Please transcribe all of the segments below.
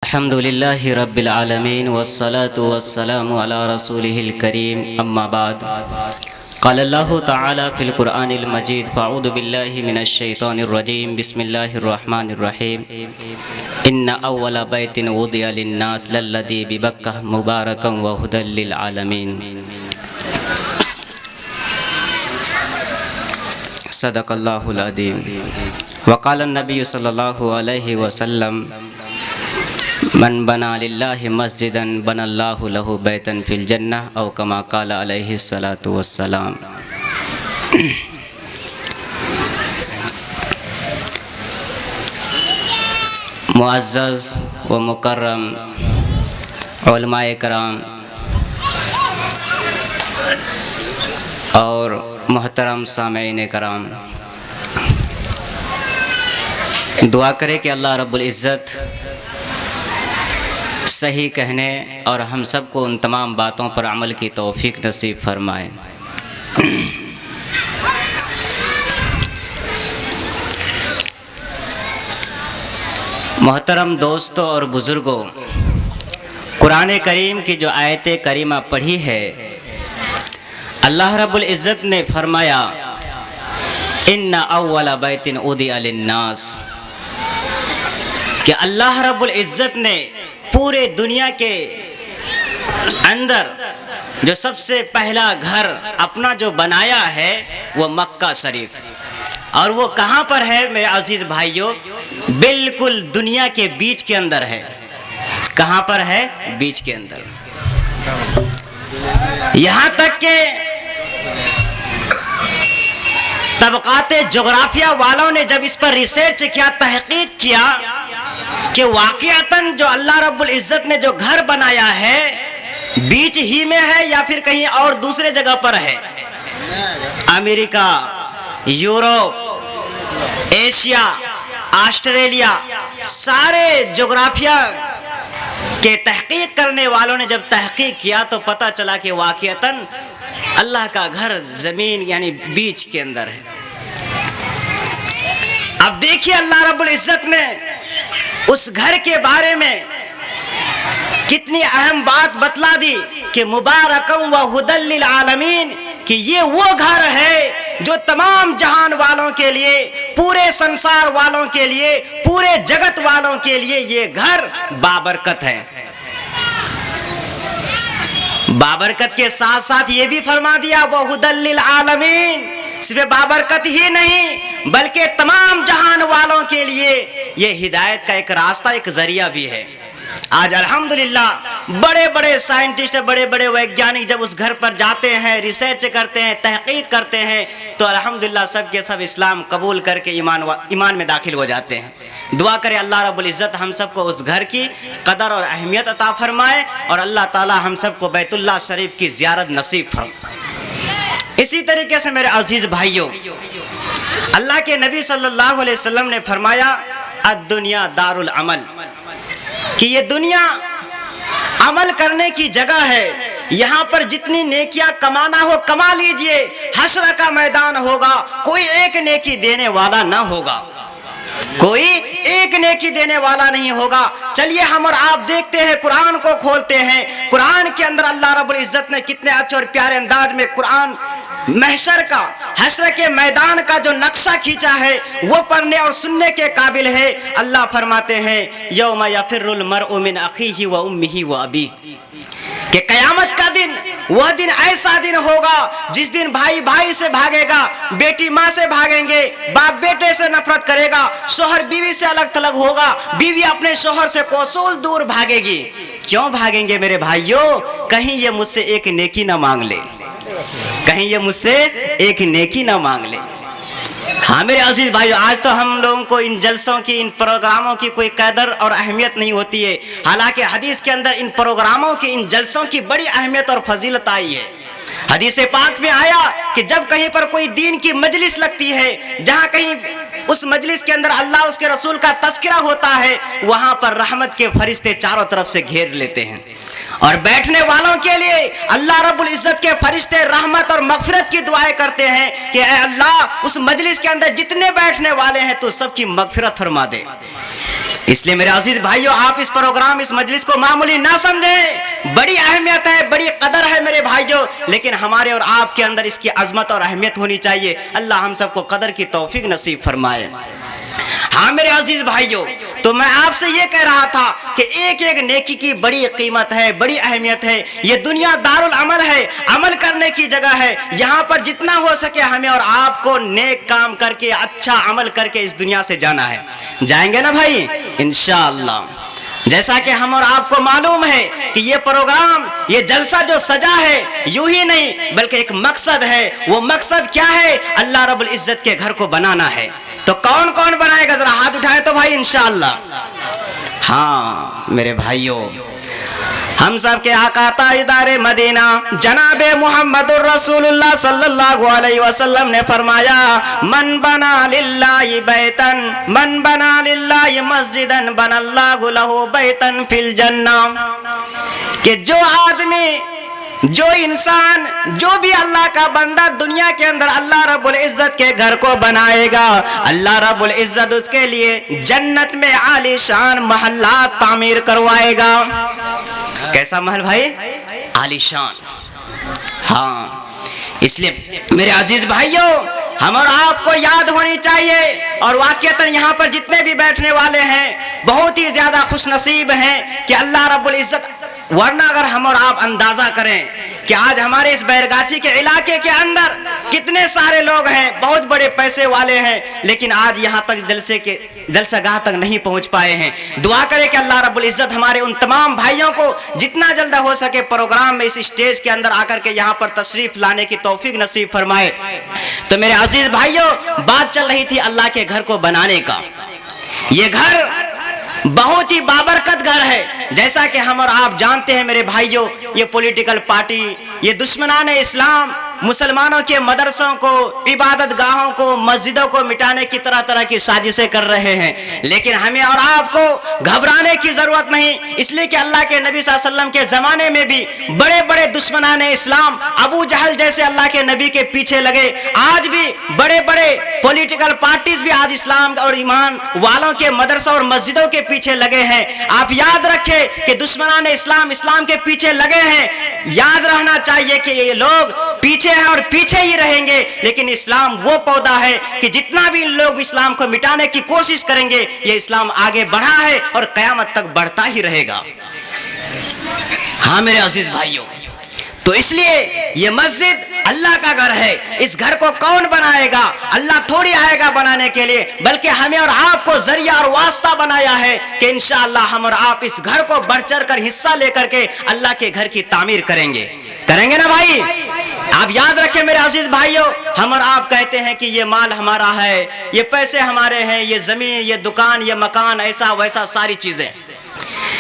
الحمد لله رب العالمين والصلاة والسلام على رسوله الكريم أما بعد قال الله تعالى في القرآن المجيد فأعوذ بالله من الشيطان الرجيم بسم الله الرحمن الرحيم إن أول بيت وضع للناس للذي ببكة مباركا وهدى للعالمين صدق الله العظيم وقال النبي صلى الله عليه وسلم من بنا للہ مسجدا بنا اللہ لہ بیتا فی الجنہ او کما قال علیہ الصلاۃ والسلام۔ معزز و مکرم علماء کرام اور محترم سامعین کرام، دعا کرے کہ اللہ رب العزت صحیح کہنے اور ہم سب کو ان تمام باتوں پر عمل کی توفیق نصیب فرمائے۔ محترم دوستوں اور بزرگوں، قرآن کریم کی جو آیت کریمہ پڑھی ہے، اللہ رب العزت نے فرمایا ان اول بیت وضع للناس، کہ اللہ رب العزت نے پورے دنیا کے اندر جو سب سے پہلا گھر اپنا جو بنایا ہے وہ مکہ شریف، اور وہ کہاں پر ہے میرے عزیز بھائیوں؟ بالکل دنیا کے بیچ کے اندر ہے۔ کہاں پر ہے؟ بیچ کے اندر۔ یہاں تک کہ طبقات جغرافیہ والوں نے جب اس پر ریسرچ کیا، تحقیق کیا کہ واقعتاً جو اللہ رب العزت نے جو گھر بنایا ہے بیچ ہی میں ہے یا پھر کہیں اور دوسرے جگہ پر ہے؟ امریکہ، یورپ، ایشیا، آسٹریلیا، سارے جغرافیہ کے تحقیق کرنے والوں نے جب تحقیق کیا تو پتہ چلا کہ واقعتاً اللہ کا گھر زمین یعنی بیچ کے اندر ہے۔ اب دیکھیے اللہ رب العزت نے اس گھر کے بارے میں کتنی اہم بات بتلا دی کہ مبارکم و ہدی للعالمین، کہ یہ وہ گھر ہے جو تمام جہان والوں کے لیے، پورے سنسار والوں کے لیے، پورے جگت والوں کے لیے یہ گھر بابرکت ہے۔ بابرکت کے ساتھ ساتھ یہ بھی فرما دیا وہ ہدی للعالمین، صرف بابرکت ہی نہیں بلکہ تمام جہان والوں کے لیے یہ ہدایت کا ایک راستہ، ایک ذریعہ بھی ہے۔ آج الحمدللہ بڑے بڑے سائنٹسٹ، بڑے بڑے ویگیانک جب اس گھر پر جاتے ہیں، ریسرچ کرتے ہیں، تحقیق کرتے ہیں تو الحمدللہ سب کے سب اسلام قبول کر کے ایمان میں داخل ہو جاتے ہیں۔ دعا کرے اللہ رب العزت ہم سب کو اس گھر کی قدر اور اہمیت عطا فرمائے، اور اللہ تعالی ہم سب کو بیت اللہ شریف کی زیارت نصیب فرمائے۔ اسی طریقے سے میرے عزیز بھائیوں، اللہ کے نبی صلی اللہ علیہ وسلم نے فرمایا الدنیا دار العمل، کہ یہ دنیا عمل کرنے کی جگہ ہے، یہاں پر جتنی نیکیاں کمانا ہو کما لیجئے، حشر کا میدان ہوگا، کوئی ایک نیکی دینے والا نہ ہوگا، کوئی ایک نیکی دینے والا نہیں ہوگا۔ چلیے ہم اور آپ دیکھتے ہیں، قرآن کو کھولتے ہیں، قرآن کے اندر اللہ رب العزت نے کتنے اچھے اور پیارے انداز میں قرآن محشر کا، حشر کے میدان کا جو نقشہ کھینچا ہے وہ پڑھنے اور سننے کے قابل ہے۔ اللہ فرماتے ہیں یوم یفر المرء من اخیہ و امہ و ابیہ، کہ قیامت کا دن وہ دن ایسا دن ہوگا جس دن بھائی بھائی سے بھاگے گا، بیٹی ماں سے بھاگیں گے، باپ بیٹے سے نفرت کرے گا، شوہر بیوی سے الگ تھلگ ہوگا، بیوی اپنے شوہر سے کوسول دور بھاگے گی۔ کیوں بھاگیں گے میرے بھائیوں؟ کہیں یہ مجھ سے ایک نیکی نہ مانگ لے، کہیں یہ مجھ سے ایک نیکی نہ مانگ لے۔ ہاں میرے عزیز بھائیو، آج تو ہم لوگوں کو ان جلسوں کی، ان پروگراموں کی کوئی قدر اور اہمیت نہیں ہوتی ہے، حالانکہ حدیث کے اندر ان پروگراموں کی، ان جلسوں کی بڑی اہمیت اور فضیلت آئی ہے۔ حدیث پاک میں آیا کہ جب کہیں پر کوئی دین کی مجلس لگتی ہے، جہاں کہیں اس مجلس کے اندر اللہ اس کے رسول کا تذکرہ ہوتا ہے، وہاں پر رحمت کے فرشتے چاروں طرف سے گھیر لیتے ہیں، اور بیٹھنے والوں کے لیے اللہ رب العزت کے فرشتے رحمت اور مغفرت کی دعائیں کرتے ہیں کہ اے اللہ اس مجلس کے اندر جتنے بیٹھنے والے ہیں تو سب کی مغفرت فرما دے۔ اس لیے میرے عزیز بھائیوں آپ اس پروگرام اس مجلس کو معمولی نہ سمجھیں، بڑی اہمیت ہے، بڑی قدر ہے میرے بھائیوں، لیکن ہمارے اور آپ کے اندر اس کی عظمت اور اہمیت ہونی چاہیے۔ اللہ ہم سب کو قدر کی توفیق نصیب فرمائے۔ ہاں میرے عزیز بھائیوں، تو میں آپ سے یہ کہہ رہا تھا کہ ایک ایک نیکی کی بڑی قیمت ہے، بڑی اہمیت ہے۔ یہ دنیا دارالعمل ہے، عمل کرنے کی جگہ ہے، یہاں پر جتنا ہو سکے ہمیں اور آپ کو نیک کام کر کے اچھا عمل کر کے اس دنیا سے جانا ہے۔ جائیں گے نا بھائی انشاءاللہ؟ جیسا کہ ہم اور آپ کو معلوم ہے کہ یہ پروگرام، یہ جلسہ جو سجا ہے یوں ہی نہیں بلکہ ایک مقصد ہے۔ وہ مقصد کیا ہے؟ اللہ رب العزت کے گھر کو بنانا ہے۔ تو کون کون بنائے گا؟ ذرا ہاتھ اٹھائے تو بھائی انشاءاللہ۔ ہاں میرے بھائیوں، ہم سب کے آقا تاجدار مدینہ جناب محمد الرسول اللہ صلی اللہ علیہ وسلم نے فرمایا، من بنا للہ بیتن، من بنا للہ مسجدن بن اللہ لہ بیتن فی الجنہ، کہ جو آدمی، جو انسان، جو بھی اللہ کا بندہ دنیا کے اندر اللہ رب العزت کے گھر کو بنائے گا، اللہ رب العزت اس کے لیے جنت میں عالی شان محلات تعمیر کروائے گا۔ کیسا محل بھائی؟ عالی شان۔ ہاں اس لیے میرے عزیز بھائیوں، ہم اور آپ کو یاد ہونی چاہیے، اور واقعتاً یہاں پر جتنے بھی بیٹھنے والے ہیں بہت ہی زیادہ خوش نصیب ہیں کہ اللہ رب العزت، ورنہ اگر ہم اور آپ اندازہ کریں کہ آج ہمارے اس بیرگاچی کے علاقے کے اندر کتنے سارے لوگ ہیں، بہت بڑے پیسے والے ہیں، لیکن آج یہاں تک جلسہ گاہ تک نہیں پہنچ پائے ہیں۔ دعا کرے کہ اللہ رب العزت ہمارے ان تمام بھائیوں کو جتنا جلد ہو سکے پروگرام میں اس اسٹیج کے اندر آ کر کے یہاں پر تشریف لانے کی توفیق نصیب فرمائے۔ تو میرے عزیز بھائیوں، بات چل رہی تھی اللہ کے گھر کو بنانے کا۔ یہ گھر بہت ہی بابرکت گھر ہے۔ جیسا کہ ہم اور آپ جانتے ہیں میرے بھائیوں، یہ پولیٹیکل پارٹی، یہ دشمنان اسلام مسلمانوں کے مدرسوں کو، عبادت گاہوں کو، مسجدوں کو مٹانے کی طرح طرح کی سازشیں کر رہے ہیں، لیکن ہمیں اور آپ کو گھبرانے کی ضرورت نہیں، اس لیے کہ اللہ کے نبی صلی اللہ علیہ وسلم کے زمانے میں بھی بڑے بڑے دشمنان اسلام، ابو جہل جیسے اللہ کے نبی کے پیچھے لگے۔ آج بھی بڑے بڑے پولیٹیکل پارٹیز بھی آج اسلام اور ایمان والوں کے مدرسوں اور مسجدوں کے پیچھے لگے ہیں۔ آپ یاد رکھیں کہ دشمنان اسلام کے پیچھے لگے ہیں۔ یاد رہنا چاہیے کہ یہ لوگ پیچھے ہیں اور پیچھے ہی رہیں گے، لیکن اسلام وہ پودا ہے کہ جتنا بھی لوگ اسلام کو مٹانے کی کوشش کریں گے، یہ اسلام آگے بڑھا ہے اور قیامت تک بڑھتا ہی رہے گا۔ ہاں میرے عزیز بھائیوں، تو اس لیے یہ مسجد اللہ کا گھر ہے۔ اس گھر کو کون بنائے گا؟ اللہ تھوڑی آئے گا بنانے کے لیے، بلکہ ہمیں اور آپ کو ذریعہ اور واسطہ بنایا ہے کہ انشاءاللہ ہم اور آپ اس گھر کو بڑھ چڑھ کر حصہ لے کر کے اللہ کے گھر کی تعمیر کریں گے نا بھائی؟ آپ یاد رکھیں میرے عزیز بھائیوں، ہم اور آپ کہتے ہیں کہ یہ مال ہمارا ہے، یہ پیسے ہمارے ہیں، یہ زمین، یہ دکان، یہ مکان، ایسا ویسا ساری چیزیں،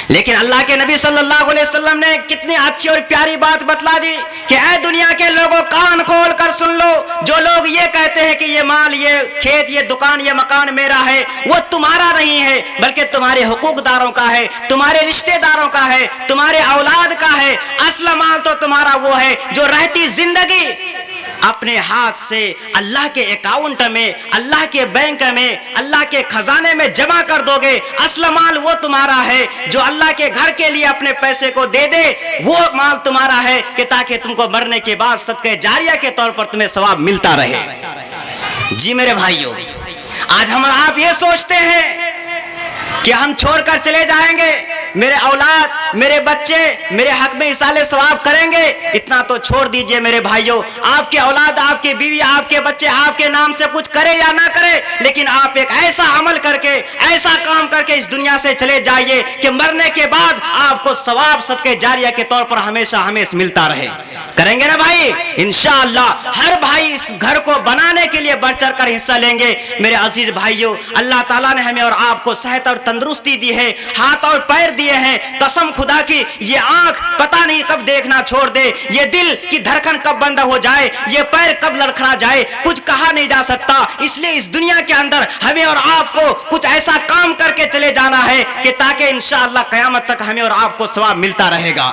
لیکن اللہ کے نبی صلی اللہ علیہ وسلم نے کتنی اچھی اور پیاری بات بتلا دی کہ اے دنیا کے لوگوں کان کھول کر سن لو، جو لوگ یہ کہتے ہیں کہ یہ مال، یہ کھیت، یہ دکان، یہ مکان میرا ہے، وہ تمہارا نہیں ہے بلکہ تمہارے حقوق داروں کا ہے، تمہارے رشتہ داروں کا ہے، تمہارے اولاد کا ہے۔ اصل مال تو تمہارا وہ ہے جو رہتی زندگی اپنے ہاتھ سے اللہ کے اکاؤنٹ میں، اللہ کے بینک میں، اللہ کے خزانے میں جمع کر دو گے۔ اصل مال وہ تمہارا ہے جو اللہ کے گھر کے لیے اپنے پیسے کو دے دے، وہ مال تمہارا ہے کہ تاکہ تم کو مرنے کے بعد صدقہ جاریہ کے طور پر تمہیں ثواب ملتا رہے۔ جی میرے بھائیوں، آج ہم آپ یہ سوچتے ہیں کہ ہم چھوڑ کر چلے جائیں گے، میرے اولاد، میرے بچے میرے حق میں ایصال ثواب کریں گے۔ اتنا تو چھوڑ دیجئے میرے بھائیوں، آپ کے اولاد، آپ کے بیوی، آپ کے بچے آپ کے نام سے کچھ کرے یا نہ کرے، لیکن آپ ایک ایسا عمل کر کے، ایسا کام کر کے اس دنیا سے چلے جائیے کہ مرنے کے بعد آپ کو ثواب صدقہ جاریہ کے طور پر ہمیشہ ہمیشہ ملتا رہے۔ کریں گے نا بھائی؟ انشاءاللہ ہر بھائی اس گھر کو بنانے کے لیے بڑھ چڑھ کر حصہ لیں گے۔ میرے عزیز بھائیوں، اللہ تعالیٰ نے ہمیں اور آپ کو صحت اور تندرستی دی ہے، ہاتھ اور پیر دیے ہیں۔ قسم خدا کی یہ آنکھ پتہ نہیں کب دیکھنا چھوڑ دے، یہ دل کی دھڑکن کب بند ہو جائے، یہ پیر کب لڑکھڑا جائے، کچھ کہا نہیں جا سکتا۔ اس لیے اس دنیا کے اندر ہمیں اور آپ کو کچھ ایسا کام کر کے چلے جانا ہے کہ تاکہ انشاءاللہ قیامت تک ہمیں اور آپ کو ثواب ملتا رہے گا۔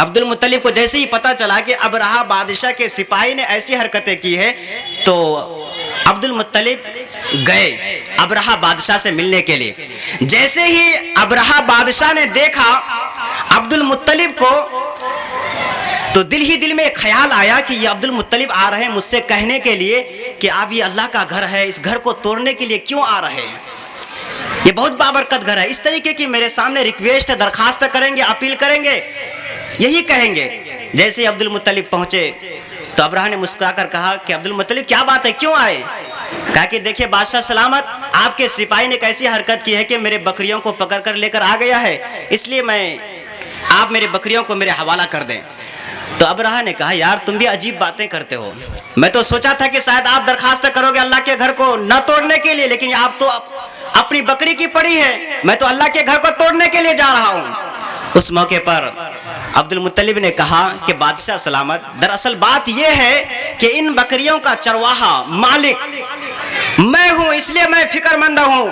عبد المطلب کو جیسے ہی پتا چلا کہ ابرہہ بادشاہ کے سپاہی نے ایسی حرکتیں کی ہے تو عبد المطلب گئے ابرہہ بادشاہ سے ملنے کے لیے. جیسے ہی ابرہہ بادشاہ نے دیکھا عبد المطلب کو تو دل ہی دل میں ایک خیال آیا کہ یہ عبد المطلب آ رہے ہیں مجھ سے کہنے کے لیے کہ آپ یہ اللہ کا گھر ہے, اس گھر کو توڑنے کے لیے کیوں آ رہے ہیں؟ یہ بہت بابرکت گھر ہے. اس طریقے کی میرے سامنے ریکویسٹ درخواست کریں گے, اپیل کریں گے, یہی کہیں گے. جیسے عبد المطلب پہنچے تو ابرہہ نے مسکرا کر کہا کہ عبد المطلب کیا بات ہے, کیوں آئے؟ کہا کہ دیکھیں بادشاہ سلامت, آپ کے سپاہی نے کیسی حرکت کی ہے کہ میرے بکریوں کو پکڑ کر لے کر آ گیا ہے, اس لیے آپ میرے بکریوں کو میرے حوالہ کر دیں. تو ابرہہ نے کہا یار تم بھی عجیب باتیں کرتے ہو, میں تو سوچا تھا کہ شاید آپ درخواست کرو گے اللہ کے گھر کو نہ توڑنے کے لیے, لیکن آپ تو اپنی بکری کی پڑی ہے, میں تو اللہ کے گھر کو توڑنے کے لیے جا رہا ہوں. اس موقع پر عبد المطلب نے کہا کہ بادشاہ سلامت, دراصل بات یہ ہے کہ ان بکریوں کا چرواہا مالک میں ہوں, اس لیے میں فکر مند ہوں,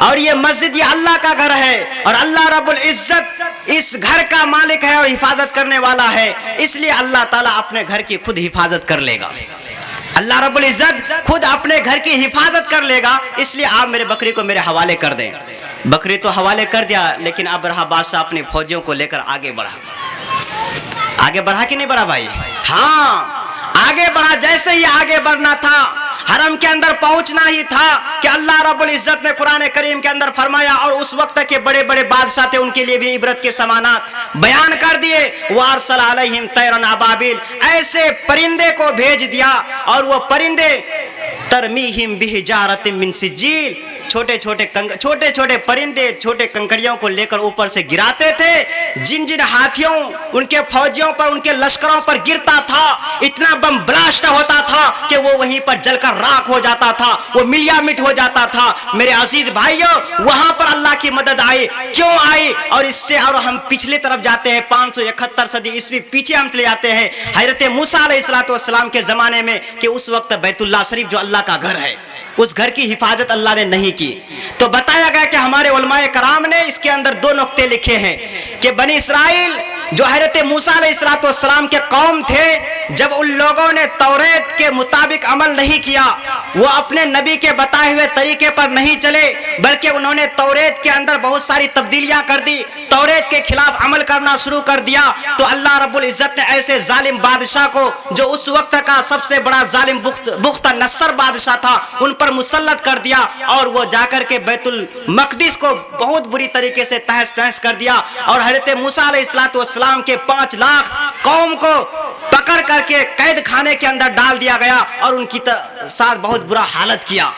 اور یہ مسجد یہ اللہ کا گھر ہے اور اللہ رب العزت اس گھر کا مالک ہے اور حفاظت کرنے والا ہے, اس لیے اللہ تعالیٰ اپنے گھر کی خود حفاظت کر لے گا. اللہ رب العزت خود اپنے گھر کی حفاظت کر لے گا, اس لیے آپ میرے بکری کو میرے حوالے کر دیں. بکری تو حوالے کر دیا, لیکن ابرہہ بادشاہ اپنی فوجیوں کو لے کر آگے بڑھا. آگے بڑھا کہ نہیں بڑھا بھائی؟ ہاں آگے بڑھا. جیسے ہی آگے بڑھنا تھا, حرم کے اندر پہنچنا ہی تھا کہ اللہ رب العزت نے قرآن کریم کے اندر فرمایا, اور اس وقت کے بڑے بڑے بادشاہ تھے ان کے لیے بھی عبرت کے سمانات بیان کر دیے. وارسل علیہم طیرا ابابیل, ایسے پرندے کو بھیج دیا اور وہ پرندے ترمیہم بحجارۃ من سجیل, چھوٹے چھوٹے پرندے چھوٹے کنکریوں کو لے کر اوپر سے گراتے تھے. جن جن ہاتھیوں ان کے فوجیوں پر ان کے لشکروں پر گرتا تھا اتنا بم بلاسٹ ہوتا تھا کہ وہ وہیں پر جل کر راکھ ہو جاتا تھا, وہ ملیا مٹ ہو جاتا تھا. میرے عزیز بھائیوں, وہاں پر اللہ کی مدد آئی. کیوں آئی؟ اور اس سے اور ہم پچھلی طرف جاتے ہیں 571 صدی عیسوی پیچھے ہم چلے جاتے ہیں حضرت موسیٰ علیہ السلام کے زمانے میں, کہ اس وقت بیت اللہ شریف جو اللہ کا گھر ہے اس گھر کی حفاظت اللہ نے نہیں کی. تو بتایا گیا کہ ہمارے علماء کرام نے اس کے اندر 2 نقطے لکھے ہیں کہ بنی اسرائیل جو حضرت موسیٰ علیہ السلام کے قوم تھے, جب ان لوگوں نے توریت کے مطابق عمل نہیں کیا, وہ اپنے نبی کے بتائے ہوئے طریقے پر نہیں چلے, بلکہ انہوں نے توریت کے اندر بہت ساری تبدیلیاں کر دی, توریت کے خلاف عمل کرنا شروع کر دیا, تو اللہ رب العزت نے ایسے ظالم بادشاہ کو, جو اس وقت کا سب سے بڑا ظالم بخت نصر بادشاہ تھا, ان پر مسلط کر دیا, اور وہ جا کر کے بیت المقدس کو بہت بری طریقے سے تہس نہس کر دیا. اور حضرت موسیٰ علیہ السلام کے 5 لاکھ قوم کو پکڑ کر کے قید خانے کے اندر ڈال دیا گیا اور ان کی ساتھ بہت برا حالت کیا.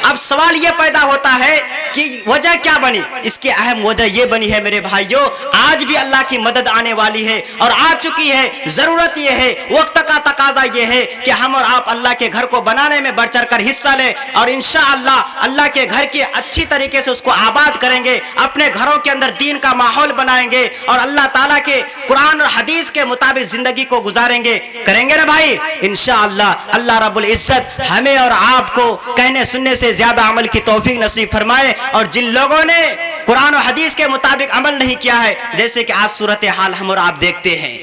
اب سوال یہ پیدا ہوتا ہے کہ وجہ کیا بنی؟ اس کی اہم وجہ یہ بنی ہے میرے بھائیوں, آج بھی اللہ کی مدد آنے والی ہے اور آ چکی ہے. ضرورت یہ ہے, وقت کا تقاضا یہ ہے کہ ہم اور آپ اللہ کے گھر کو بنانے میں بڑھ چڑھ کر حصہ لیں, اور انشاءاللہ اللہ کے گھر کی اچھی طریقے سے اس کو آباد کریں گے, اپنے گھروں کے اندر دین کا ماحول بنائیں گے, اور اللہ تعالیٰ کے قرآن اور حدیث کے مطابق زندگی کو گزاریں گے. کریں گے نا بھائی؟ انشاءاللہ اللہ رب العزت ہمیں اور آپ کو کہنے سننے سے زیادہ عمل کی توفیق نصیب فرمائے. اور جن لوگوں نے قرآن و حدیث کے مطابق عمل نہیں کیا ہے, جیسے کہ آج صورتحال ہم اور آپ دیکھتے ہیں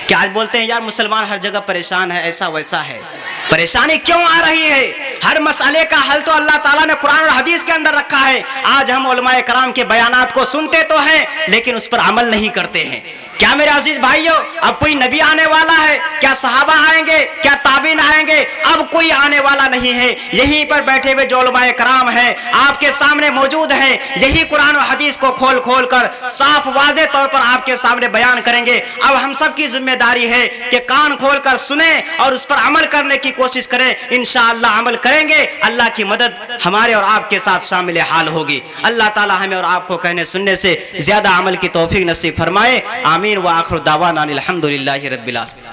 کہ آج بولتے ہیں یار مسلمان ہر جگہ پریشان ہے, ایسا ویسا ہے. پریشانی کیوں آ رہی ہے؟ ہر مسئلے کا حل تو اللہ تعالیٰ نے قرآن اور حدیث کے اندر رکھا ہے. آج ہم علماء کرام کے بیانات کو سنتے تو ہیں لیکن اس پر عمل نہیں کرتے ہیں. کیا میرے عزیز بھائیوں اب کوئی نبی آنے والا ہے؟ کیا صحابہ آئیں گے؟ کیا تابعین آئیں گے؟ اب کوئی آنے والا نہیں ہے. یہیں پر بیٹھے ہوئے جو علماء کرام ہیں آپ کے سامنے موجود ہیں, یہی قرآن و حدیث کو کھول کھول کر صاف واضح طور پر آپ کے سامنے بیان کریں گے. اب ہم سب کی ذمہ داری ہے کہ کان کھول کر سنیں اور اس پر عمل کرنے کی کوشش کریں. انشاءاللہ عمل کریں گے, اللہ کی مدد ہمارے اور آپ کے ساتھ شامل حال ہوگی. اللہ تعالی ہمیں اور آپ کو کہنے سننے سے زیادہ عمل کی توفیق نصیب فرمائے. آمین. وآخر دعوانا الحمدللہ رب العالمین.